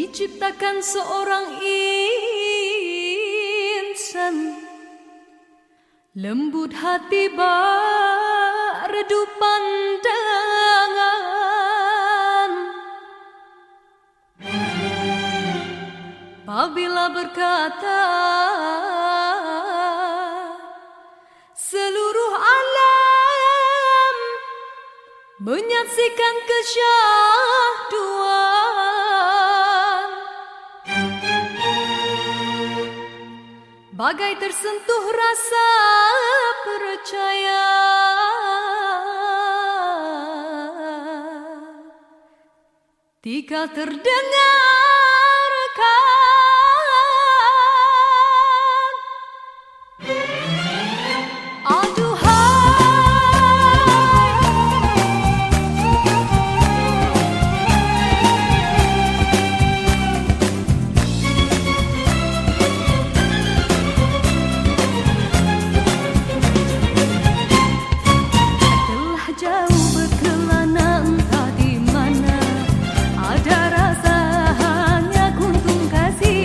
diciptakan seorang insan, lembut hati bak redup pandangan. Apabila berkata seluruh alam menyaksikan kesyahduan, bagai tersentuh rasa percaya. Tika terdengarkan kasih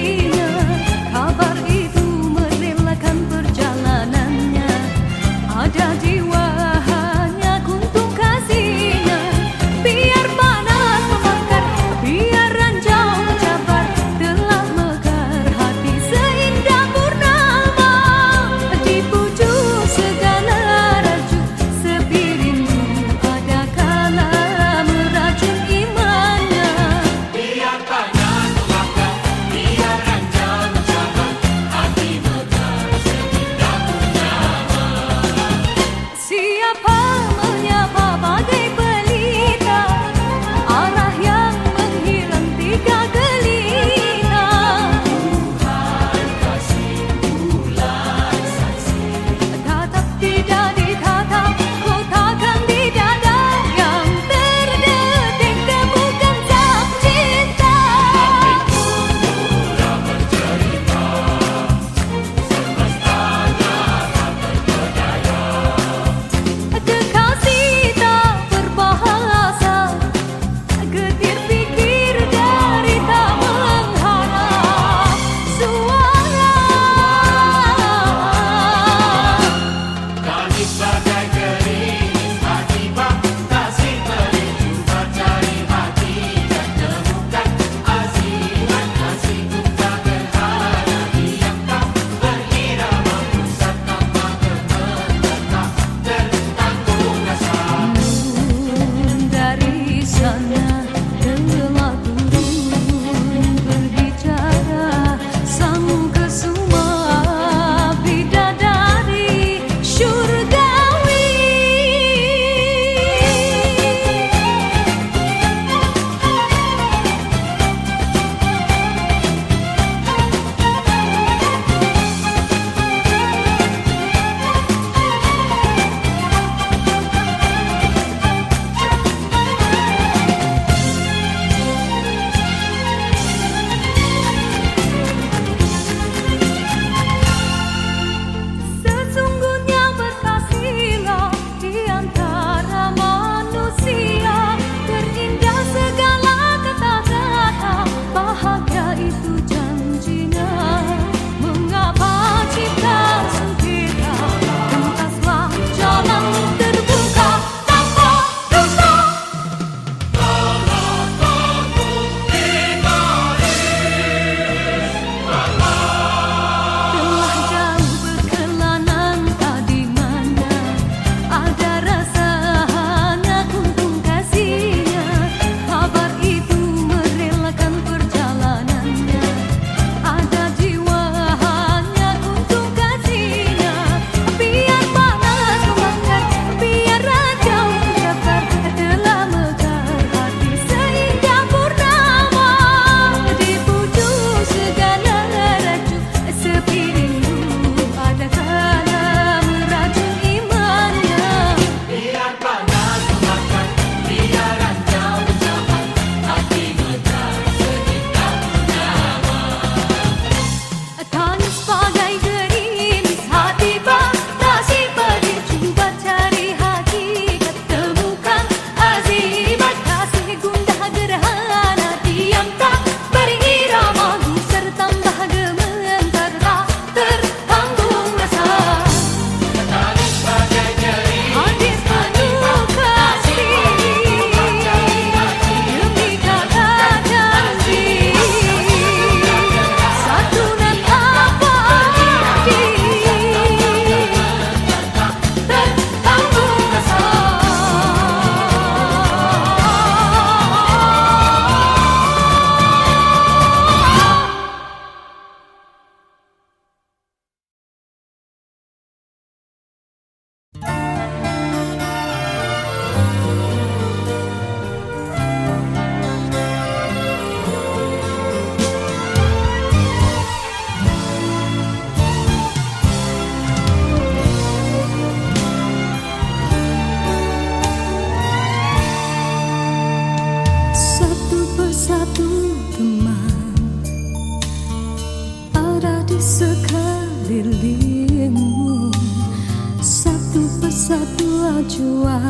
Ambillah jua,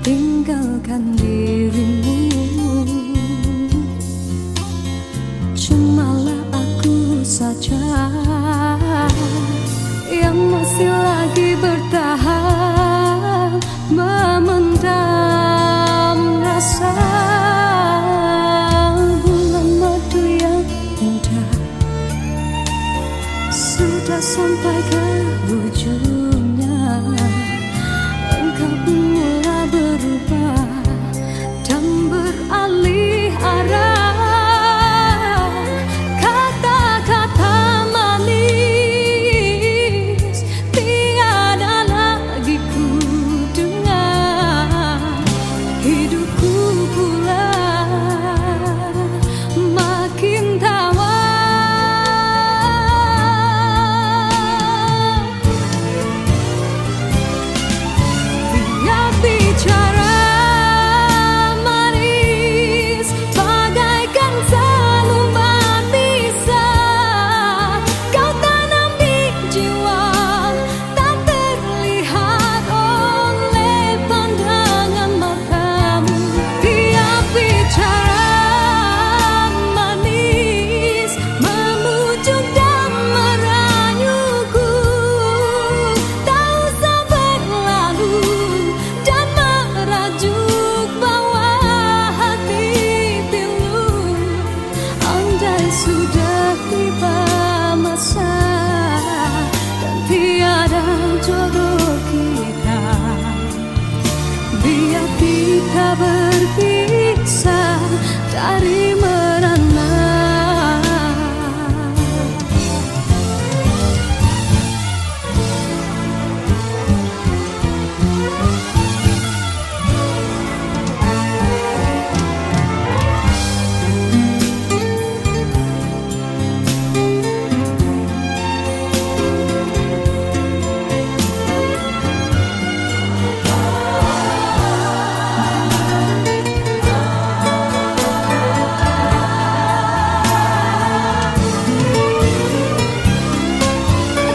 tinggalkan dirimu. Cumalah aku saja yang masih lagi bertahan, memendam rasa. Bulan madu yang indah sudah sampai ke ujungnya. Engkau pun mulai berubah dan beralih arah. Kata-kata manis tiada lagi ku dengar. Hidupku pula makin tawar. Dia bicara manis bagaikan selembar pisah. Kau tanam di jiwa, tak terlihat oleh pandangan matamu. Dia bicara manis, memujuk dan merayuku. Tak usah berlalu dan merajuk bawah hati pilu. Andai sudah tiba masa dan tiada jodoh kita, biar kita berpisah dari merana.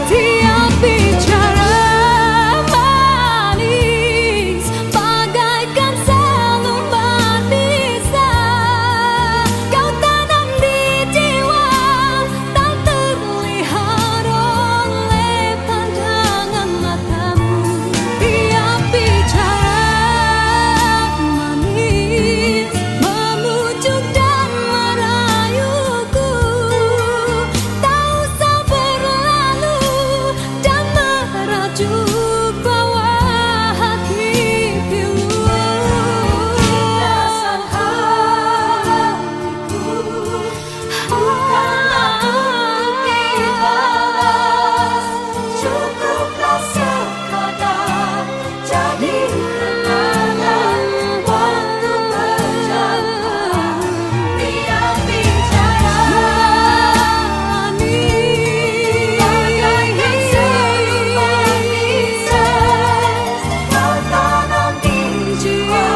Dia bicara manis bagaikan selembar pisah. Kau tanam di jiwa, tak terlihat oleh pandangan matamu. Dia bicara manis, memujuk dan merayuku. Tak usah berlalu dan merajuk bawah hati pilu. Rasa hatiku bukanlah untuk dibalas. Cukuplah sekadar jadi kenangan waktu berjalan. Dia bicara manis bagaikan selembar pisah. Kau tanam di jiwa,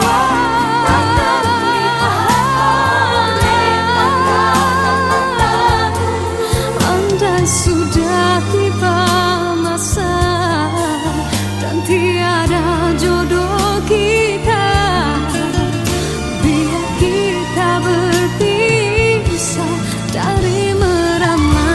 tak terlihat oleh pandangan matamu. Andai sudah tiba masa dan tiada jodoh kita, biar kita berpisah dari merana.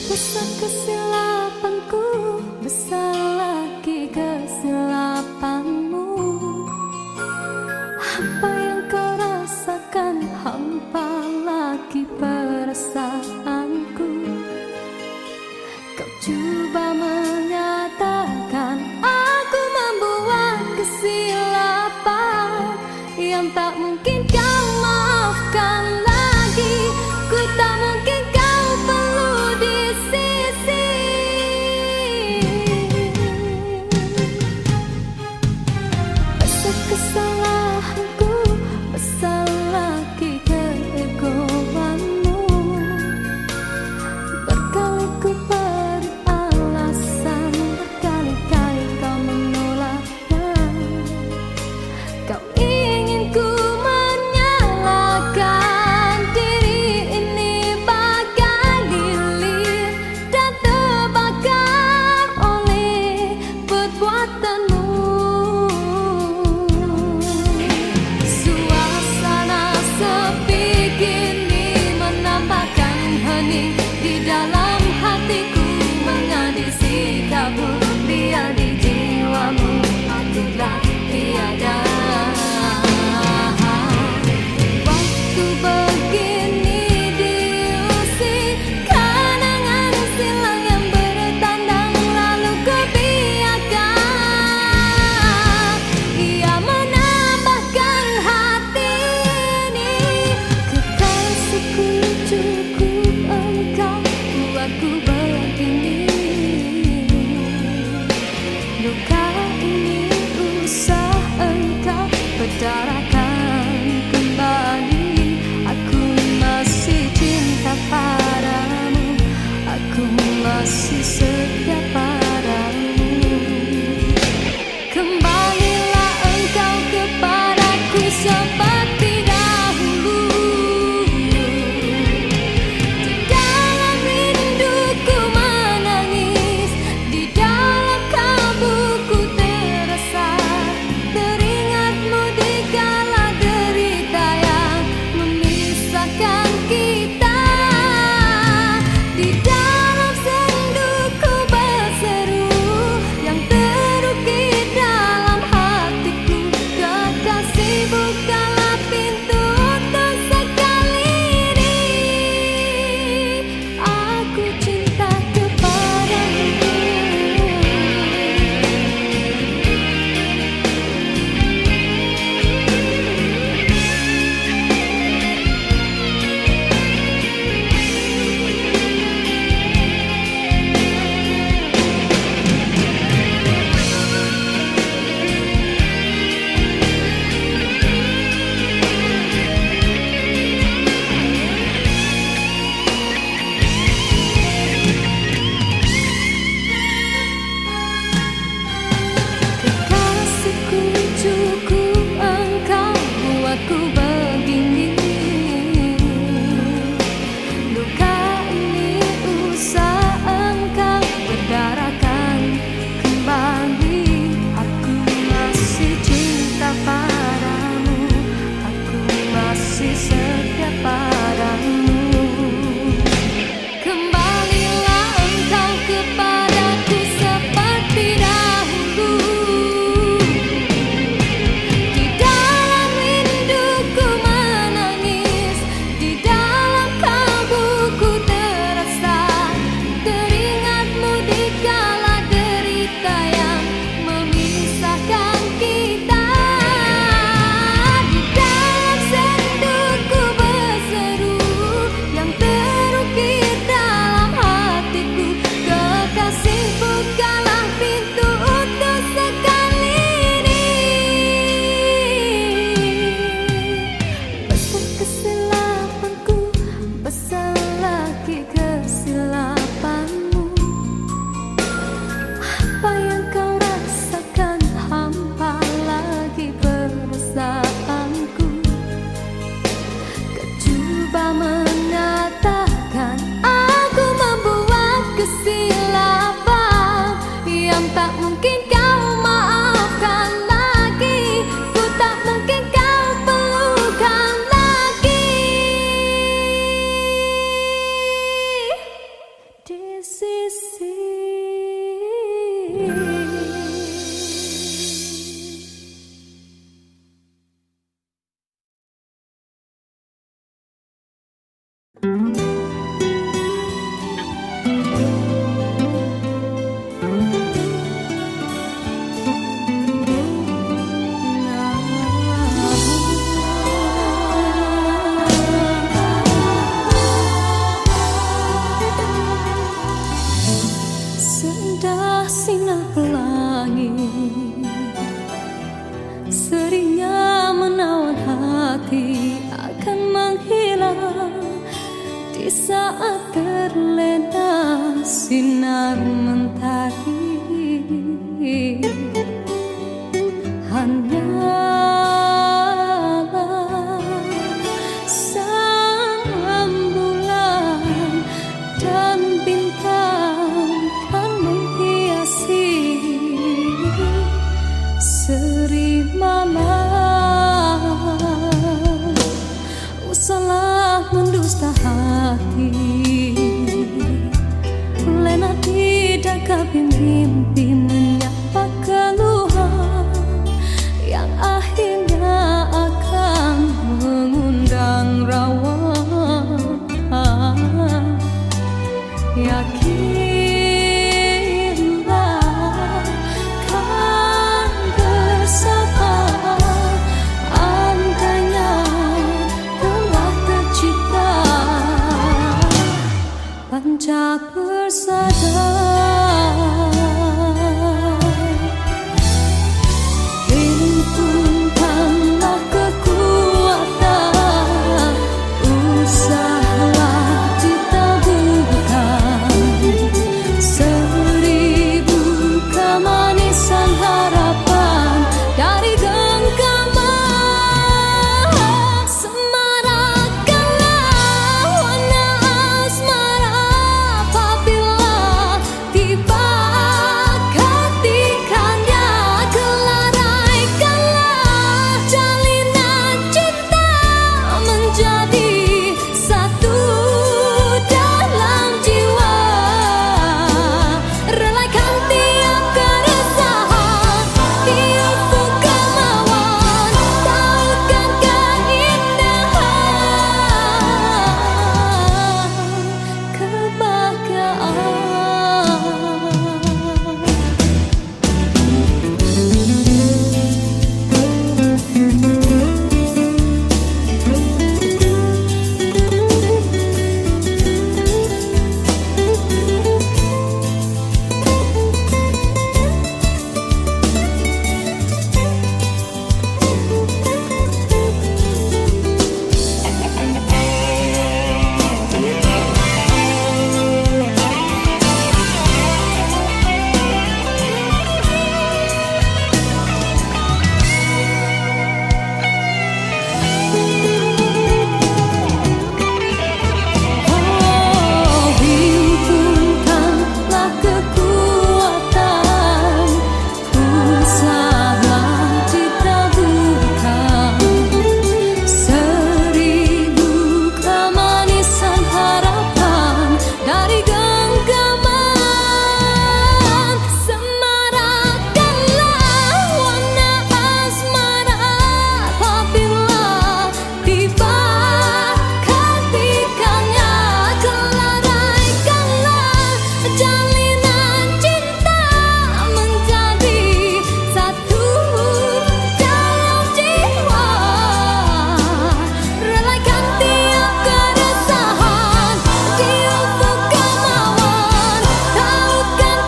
Besar kesilapanku, besar lagi kesilapanmu. Apa yang kau rasakan, hampa lagi perasaanku. Kau coba menyatakan aku membuat kesilapan yang tak mungkin kau maafkan lagi. Ku tak mungkin kau perlu di sisi. dalam hatiku mengadi sikapmu, biar di jiwamu telah tiada. Waktu begini diusik kenangan silam yang bertandang, lalu ku biarkan ia menambahkan hati ini. Kekasihku cukup engkau buatku begini. Luka ini usah engkau berdarakan kembali. Aku masih cinta padamu, aku masih setia padamu. Kembalilah engkau kepadaku seperti dahulu. Di dalam rinduku menangis, di dalam kalbuku terasa, teringatmu di kala derita yang memisahkan kita. Di dalam senduku berseru yang terukir dalam hatiku, kekasih bukalah pintu untuk sekali ini. Aku cinta kepadamu. Kekasihku cukup engkau buatku begini. Luka ini usah engkau berdarakan kembali. Aku masih cinta padamu, aku masih setia padamu. Kembalilah engkau kepadaku seperti dahulu. Di dalam rinduku menangis, di dalam kalbuku terasa, teringatmu di kala derita yang memisahkan kita. Di dalam senduku berseru yang terukir dalam hatiku, kekasih bukalah pintu untuk sekali ini. Besar kesilapanku, besar lagi kesilapanmu. Apa yang kau rasakan hampa lagi perasaanku. Kau coba mengatakan aku membuat kesilapan yang tak mungkin kau maafkan lagi. Ku tak mungkin kau pelukan lagi. Di sisi sendah sinar pelangi seringnya menawan hati akan menghilang di saat terlena sinar mentari. Hanyalah sang rembulan dan bintang kan menghiasi seri malam. Usahlah mendusta hati bermimpi menyapa keluhan yang akhirnya akan mengundang rawa. Yakinlah kan bersama, andainya telah tercipta panca persada. Himpunkanlah kekuatan, usahalah ditaburkan seribu kemanisan harapan dari genggaman. Semarakkanlah warna asmara apabila tiba ketikanya. Kelaraikanlah jalinan cinta menjadi satu dalam jiwa. Relakan tiap keresahan di ufuk kemauan, tautkan keindahan himpunkanlah kekuatan, usahalah ditaburkan seribu kemanisan harapan dari genggaman. Semarakkanlah warna asmara apabila tiba ketikanya. Kelaraikanlah jalinan cinta menjadi satu dalam jiwa. Relakan tiap keresahan di ufuk kemauan, tautkan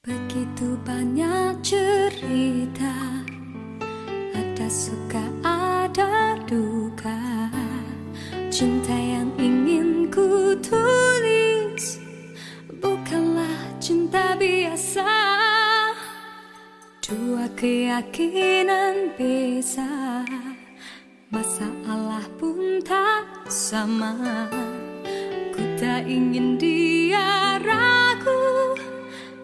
begitu banyak cerita, ada suka ada duka. Cinta yang ingin ku tulis bukanlah cinta biasa. Dua keyakinan beza, masalah pun tak sama. Ku tak ingin dia ragu,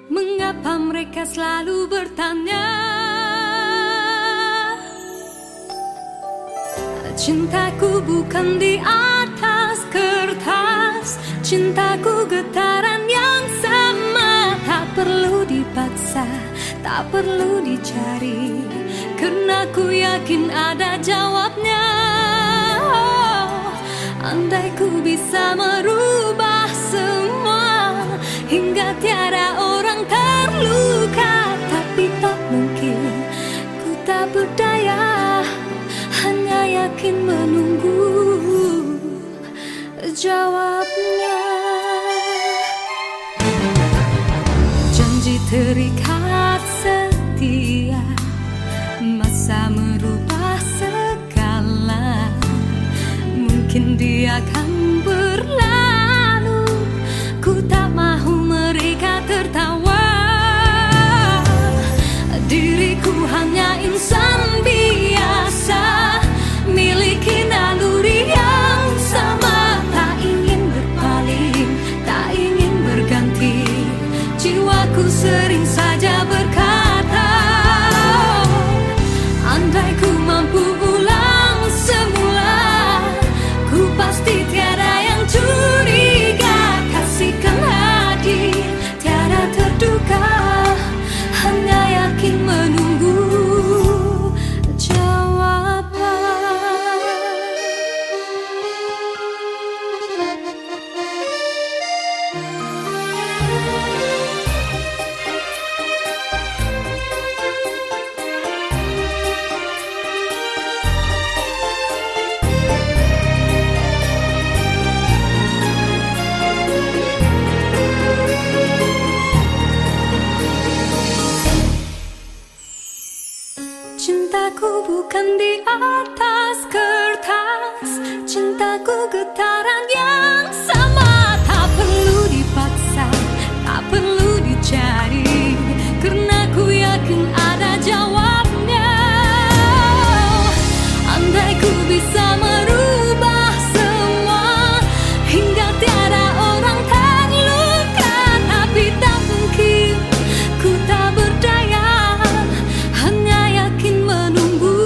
mengapa mereka selalu bertanya. Cintaku bukan di atas kertas, cintaku getaran yang sama, tak perlu dibahas. tak perlu dicari, karena ku yakin ada jawabnya. Andai ku bisa merubah semua hingga tiada orang terluka, tapi tak mungkin, ku tak berdaya, hanya yakin menunggu jawabnya. Janji terikat setia, masa merubah segala. Mungkin dia akan berlalu, ku tak mahu mereka tertawa. Diriku hanya insan biasa, miliki naluri yang sama. Tak ingin berpaling, tak ingin berganti, jiwaku sering saja berkata, andai ku mampu ulang semula, ku pasti tiada yang curiga. Kasihkan hadir, tiada terduga, hanya yakin menunggu jawaban. Cintaku bukan di atas kertas, cintaku getaran yang sama. Tak perlu dipaksa, tak perlu dicari, karena ku yakin ada jawabnya. Andai ku bisa merubah semua hingga tiada orang terluka, tapi tak mungkin, ku tak berdaya, hanya yakin menunggu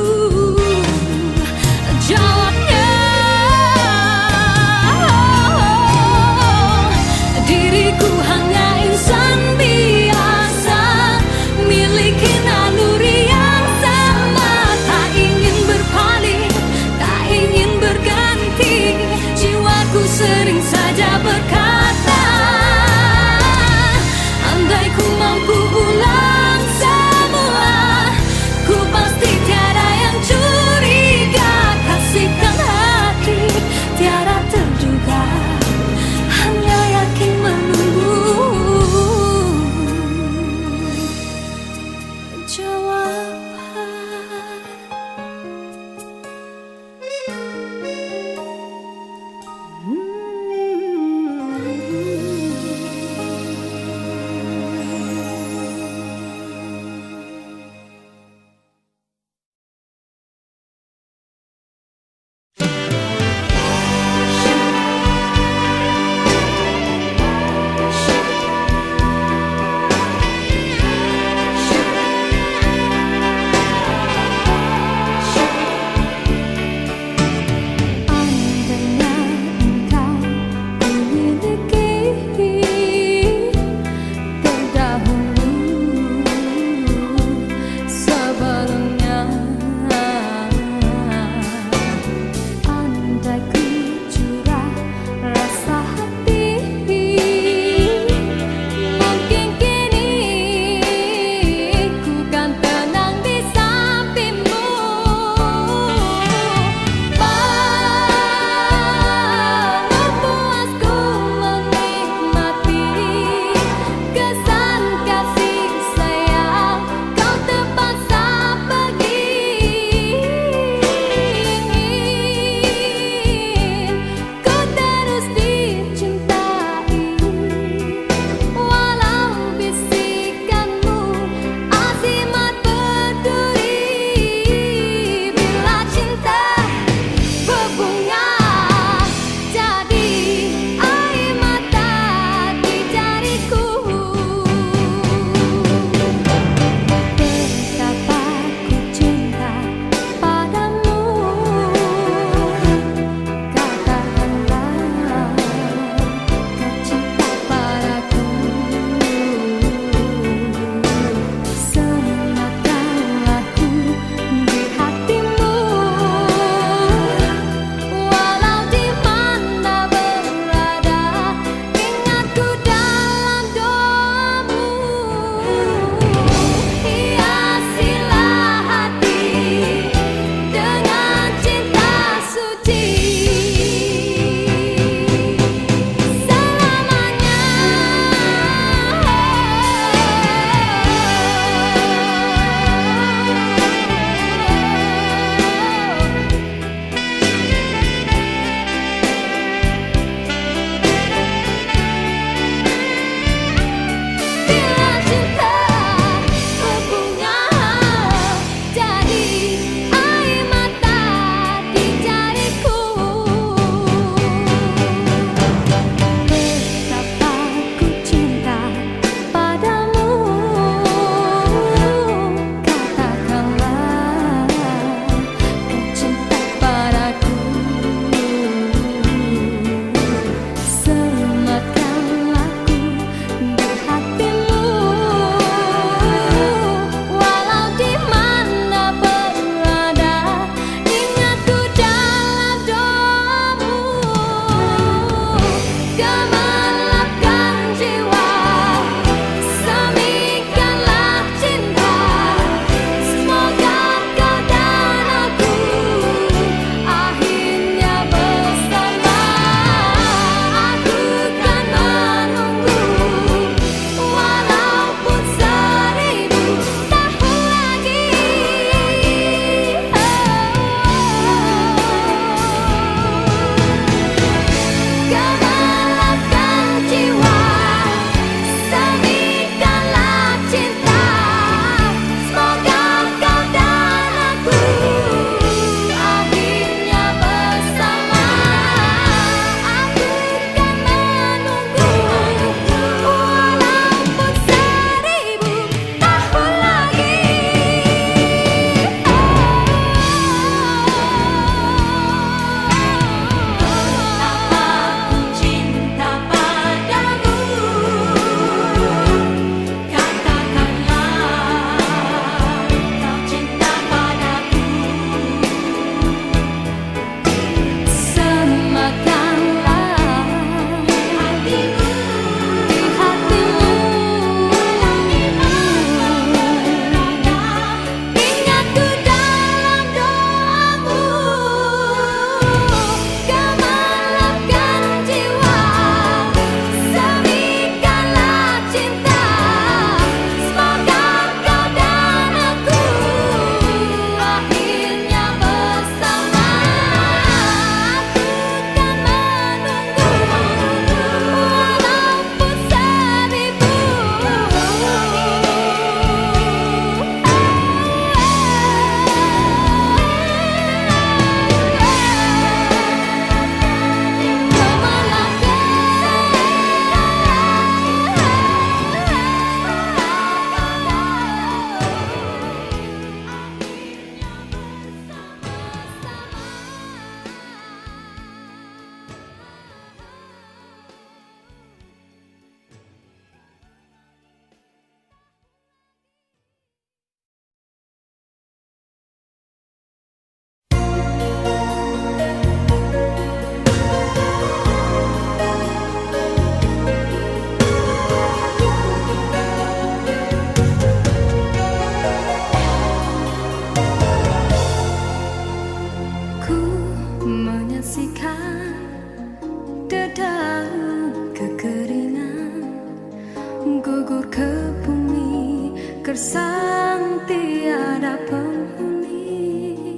gersang tiada penghuni,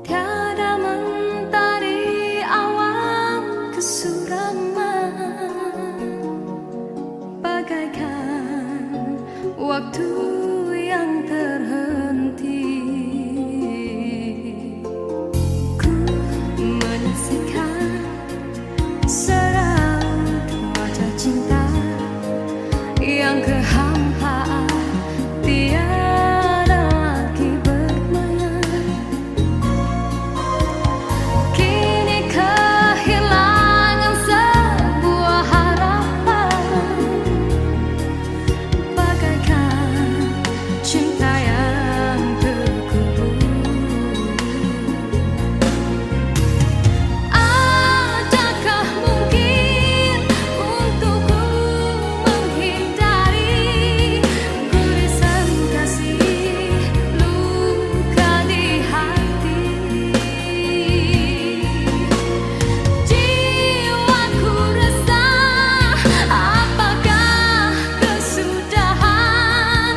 tiada mentari awan kesuraman, bagaikan waktu yang terhenti. Ku menyaksikan seraut wajah cinta yang kehampaan, tiada lagi bermain. Kini kehilangan sebuah harapan, bagaikan cinta yang terkubur. Adakah mungkin untukku menghindari gurisan kasih luka di hati? Jiwaku resah, apakah kesudahan,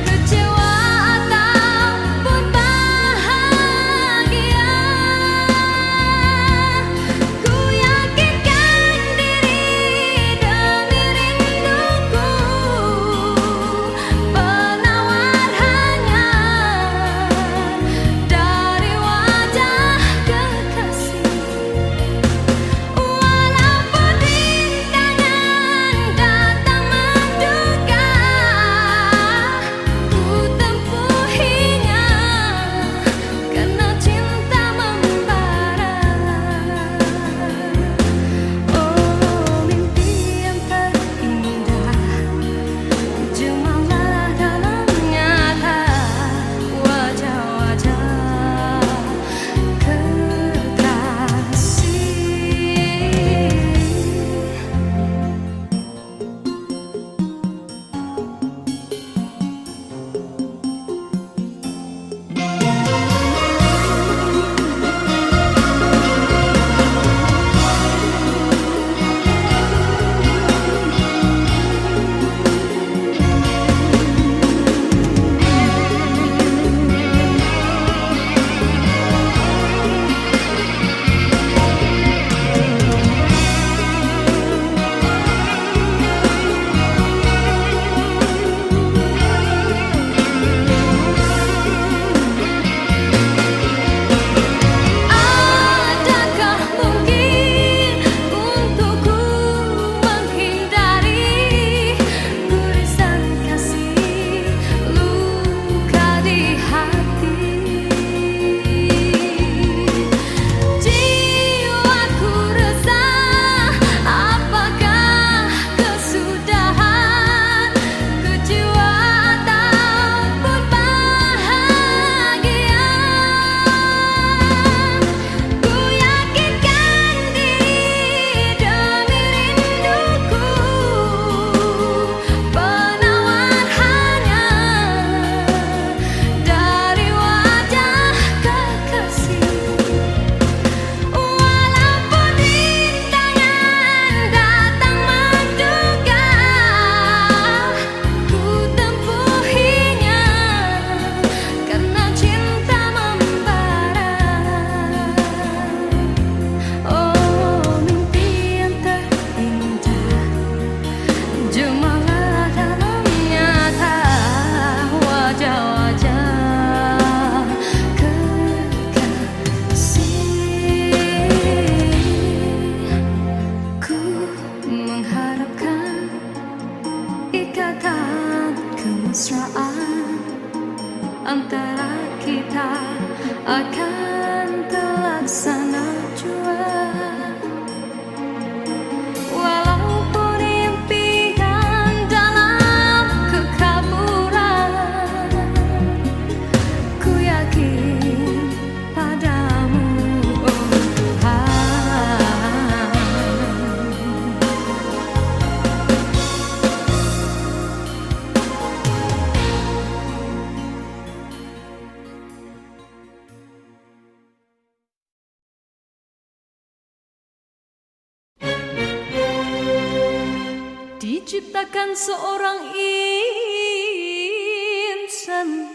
kecewa ataupun bahagia? Ku yakinkan diri demi rinduku, penawar hanya dari wajah kekasih. Walaupun rintangan datang menduga, ku tempuhinya karena cinta membara. Oh, mimpi yang terindah, jemalah dalam nyata wajah-wajah kekasih. Adakah mungkin untukku menghindari gurisan kasih luka di hati? Jiwaku resah, apakah kesudahan, kecewa ataupun bahagia? Ku yakinkan diri demi rinduku, penawar hanya dari wajah kekasih. Walaupun rintangan datang menduga, ku tempuhinya karena cinta membara. Oh, mimpi yang terindah, jemalah dalam nyata wajah-wajah kekasih. Ku mengharapkan ikatan kemesraan antara kita akan terlaksana jua. Walaupun impian dalam kekaburan, ku yakin padamu, oh Tuhan. Diciptakan seorang menyaksikan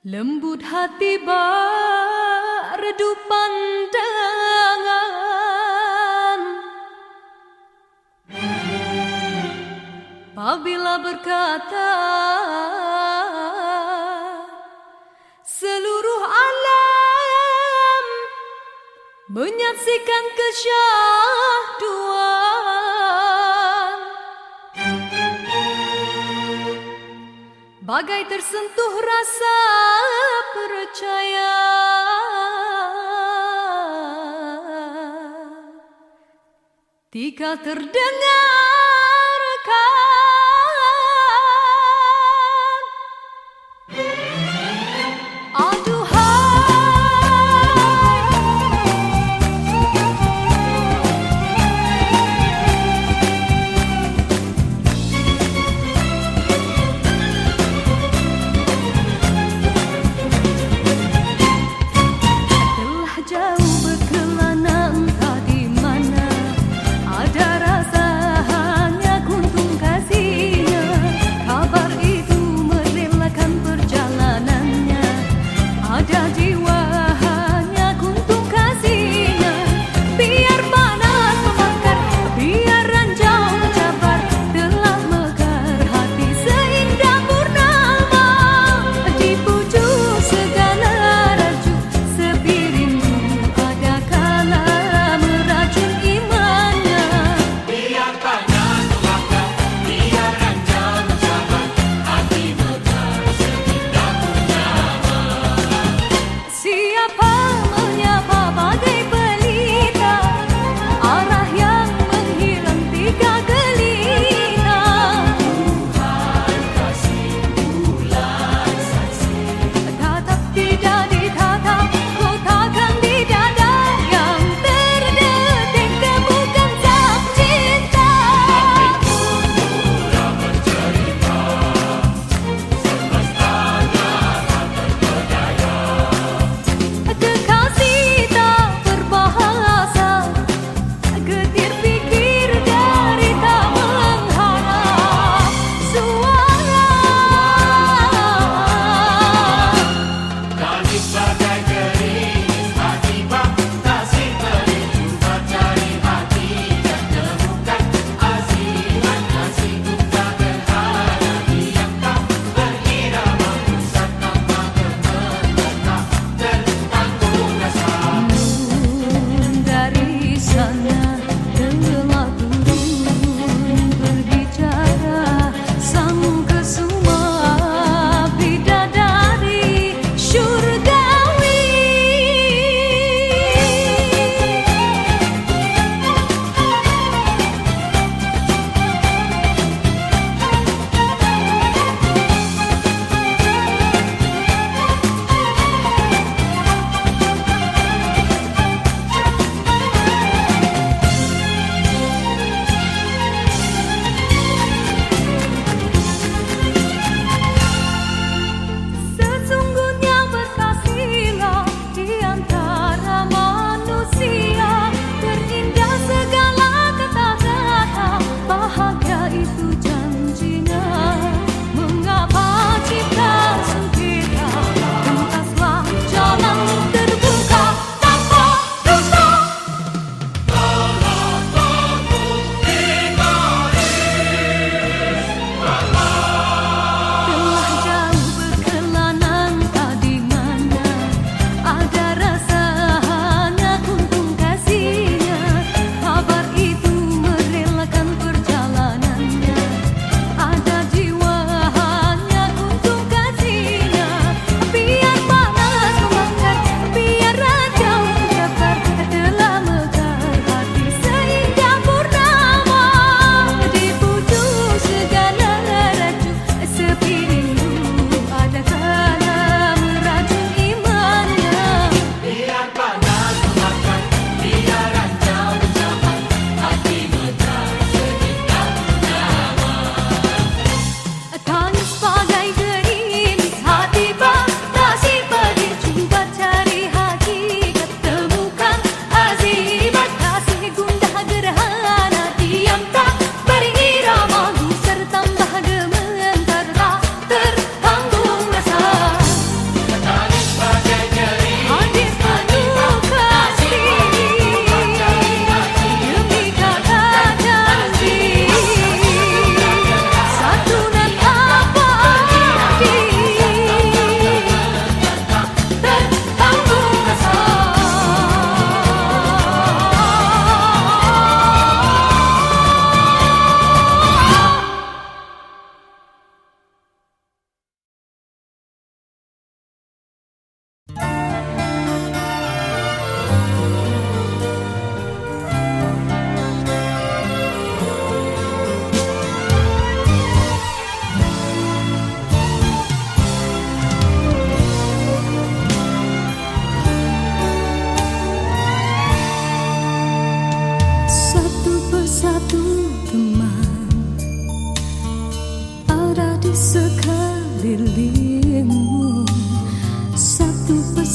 lembut hati redup pandangan. Apabila berkata seluruh alam menyaksikan kesyahduan, bagai tersentuh rasa percaya. Tika terdengarkan, telah jauh berkelana entah di mana ada rasa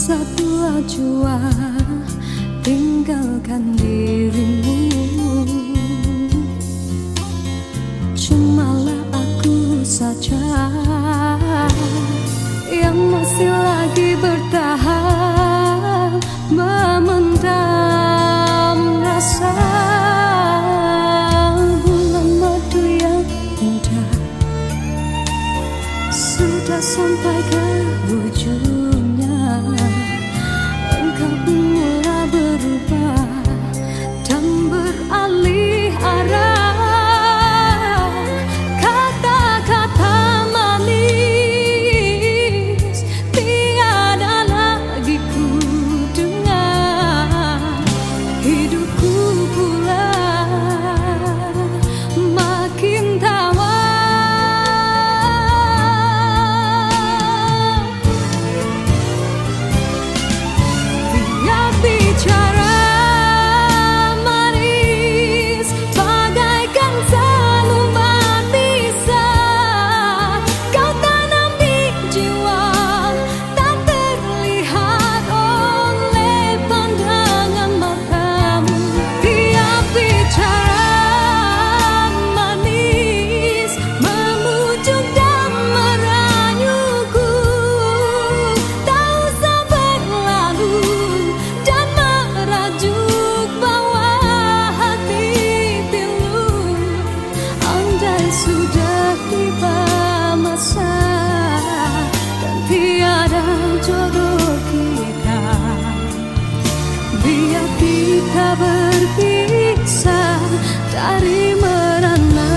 Satu jua tinggalkan dirimu. Cumalah aku saja yang masih lagi bertahan, memendam rasa. Bulan madu yang indah sudah sampai ke ujungnya. Engkau pun mulai berubah dan beralih arah. Kata-kata manis tiada lagi ku dengar. Hidupku pula makin tawar. Sudah tiba masa dan tiada jodoh kita, biar kita berpisah dari merana.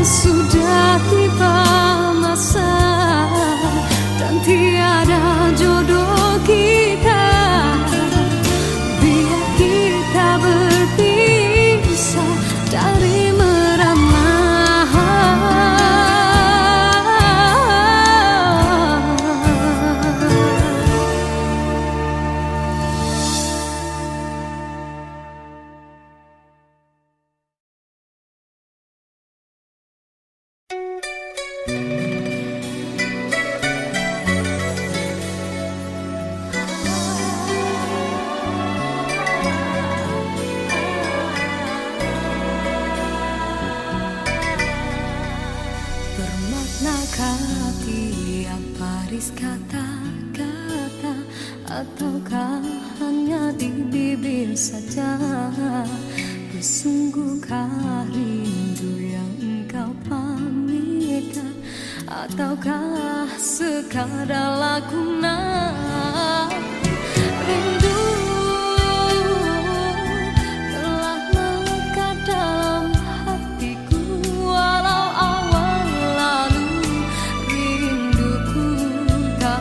Sudah tiba masa dan tiada jodoh kita, biar kita berpisah dari merana. Bermaknakah tiap baris kata-kata, ataukah hanya di bibir saja? Bersungguhkah rindu yang engkau pamitkan, ataukah sekadar lakonan? Rindu telah melekat dalam hatiku, walau awal lalu rinduku tak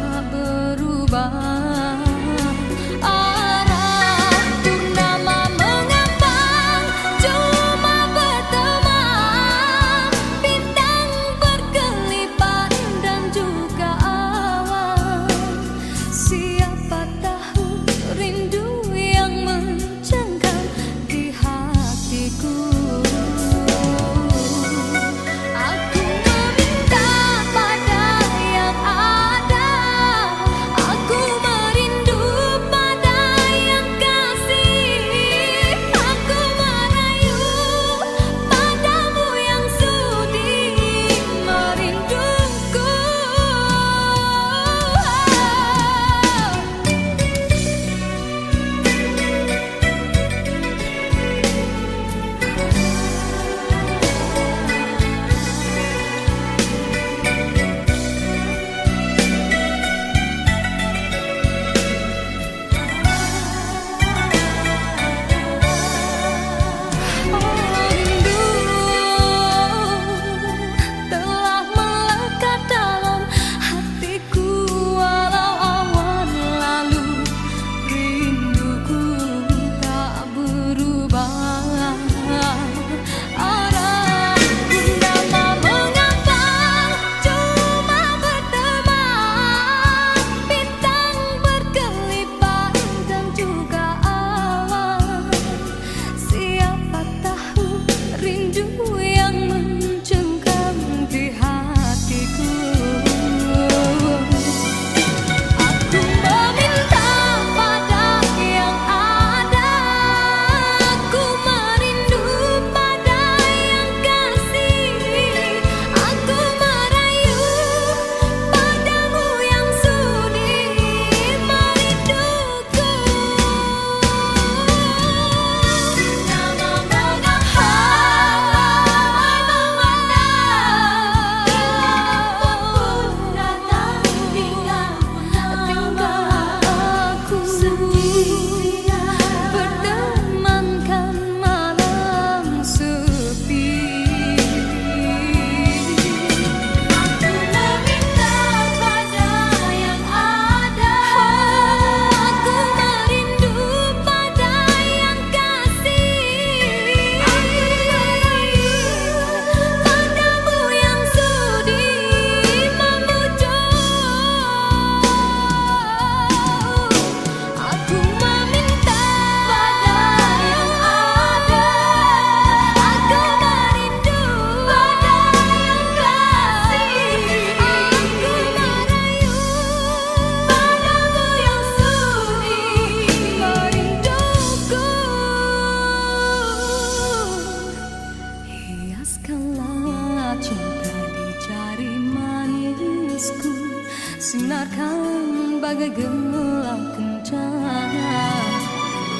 bagai gelang kencang.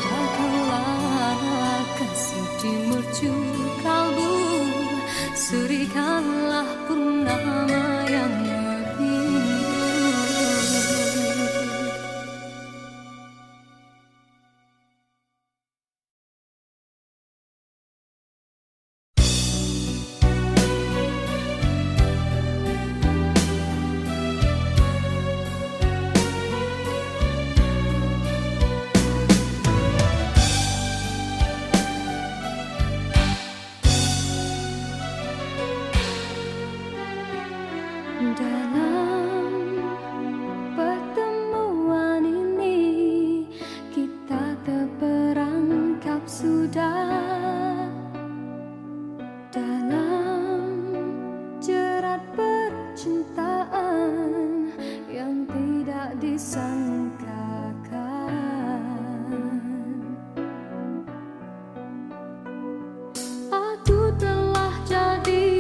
Jagalah kasih di mercu kalbu, serikanlah purnama yang merindu. Dalam pertemuan ini kita terperangkap sudah dalam jerat percintaan yang tidak disangkakan. Aku telah jadi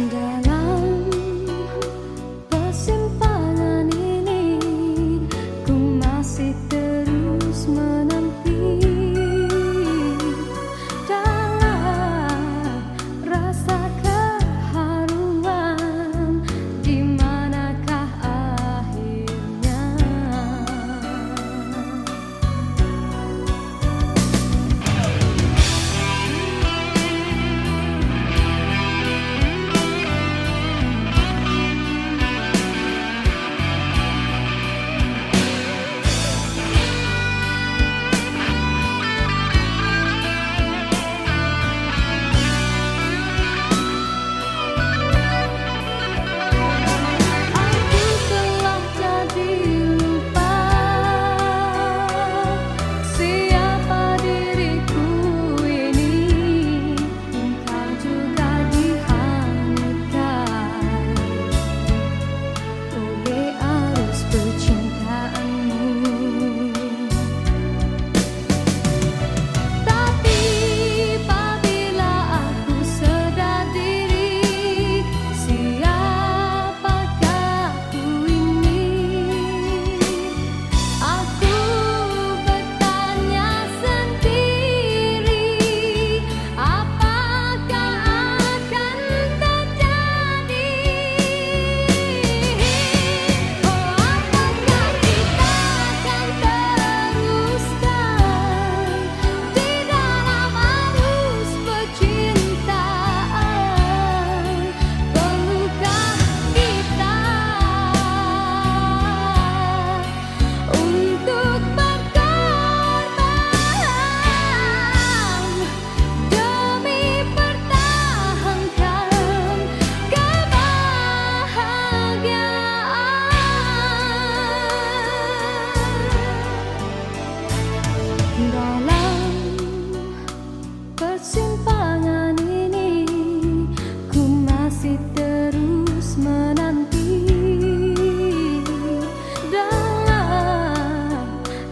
dalam persimpangan ini ku masih terus menanti dalam rasa keharuan, di manakah akhirnya.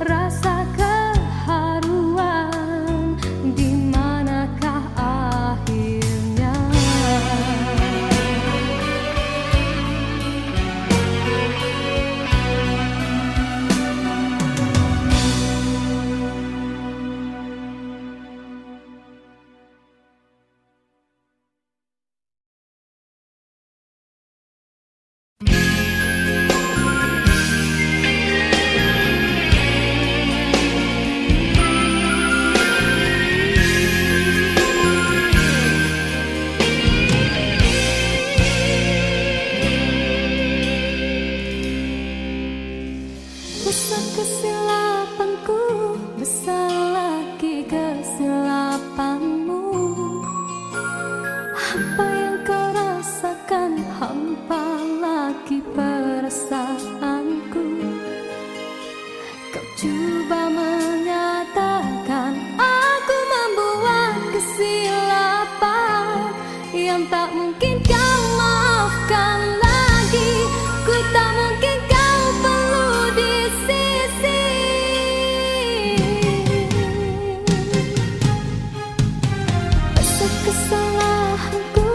Rasa keharuan di manakah Apa yang kau rasakan, hampa lagi perasaanku. Kau coba menyatakan aku membuat kesilapan yang tak mungkin kau maafkan lagi. Ku tak mungkin kau perlu di sisi. Rasa kesalahanku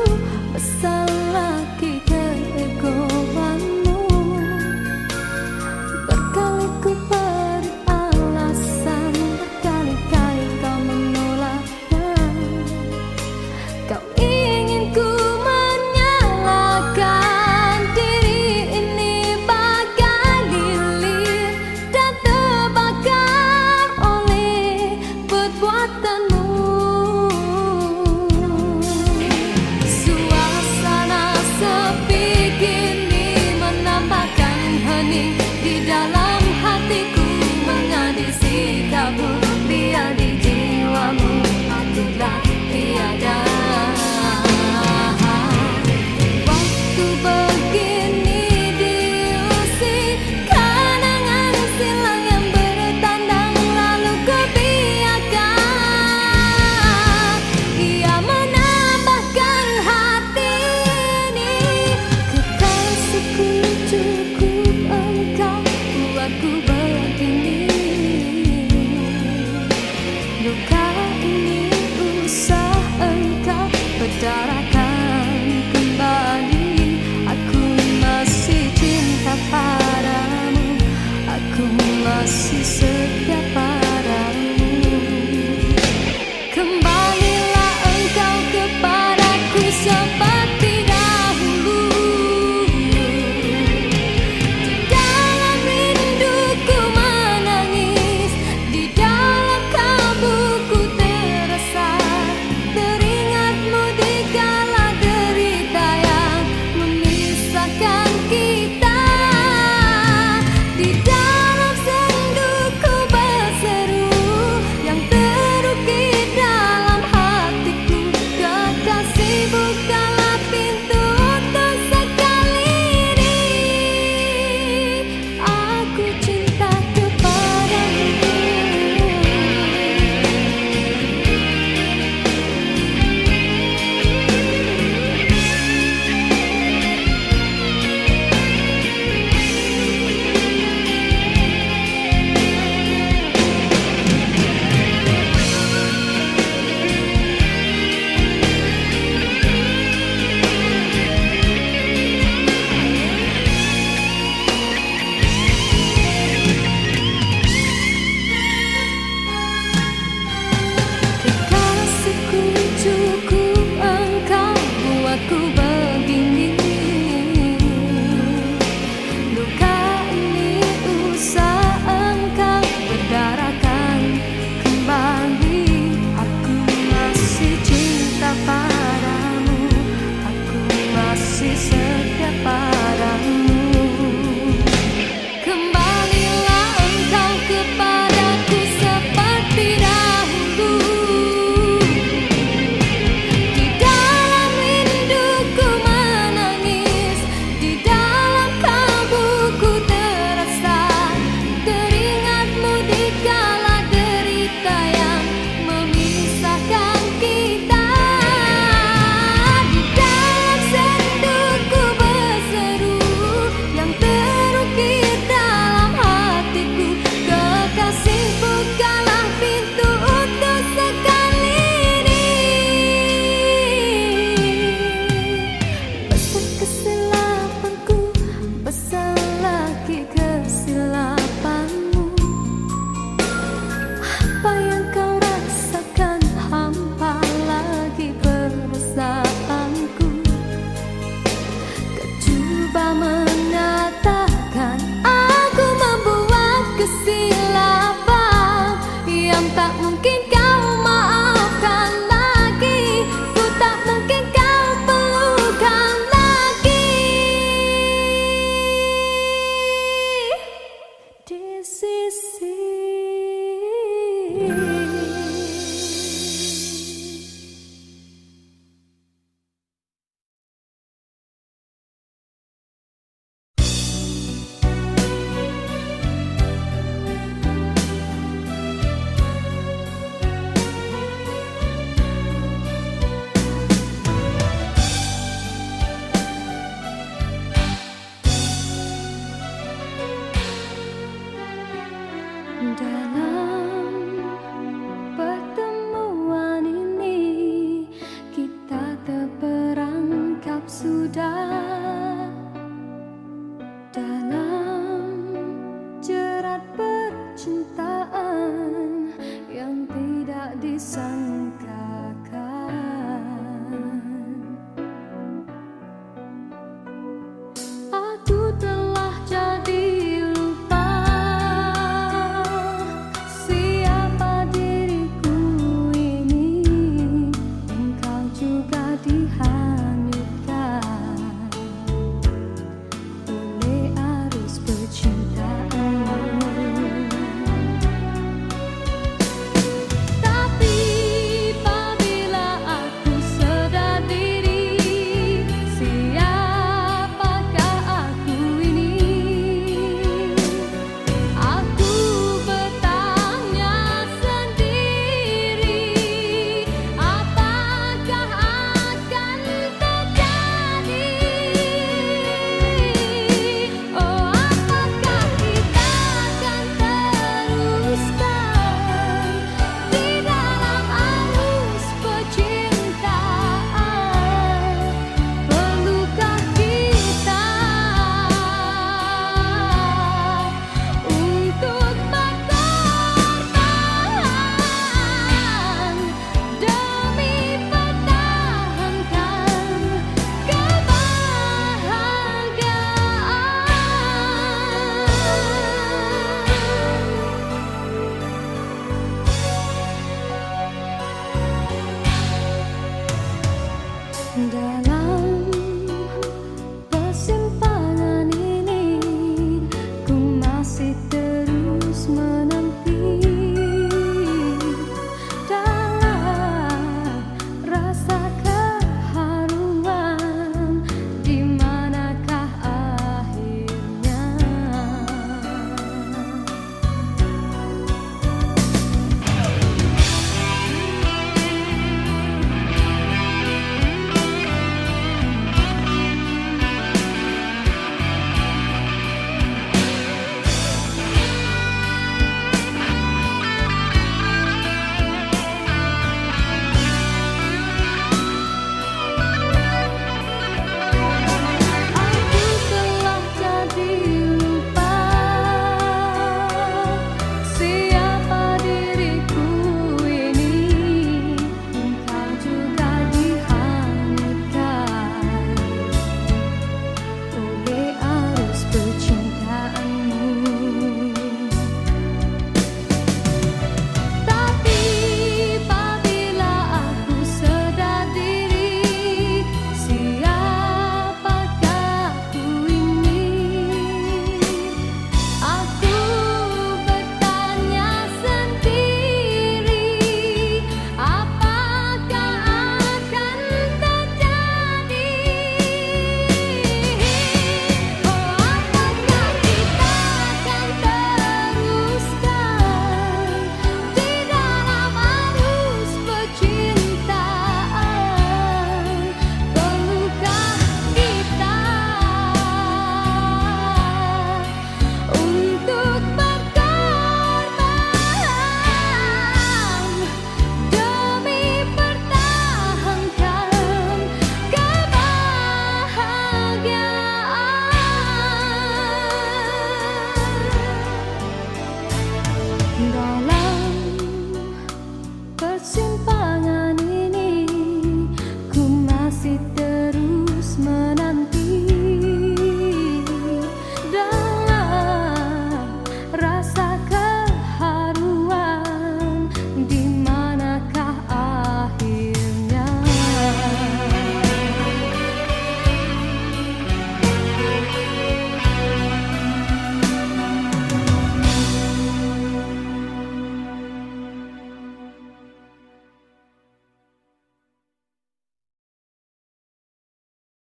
Dan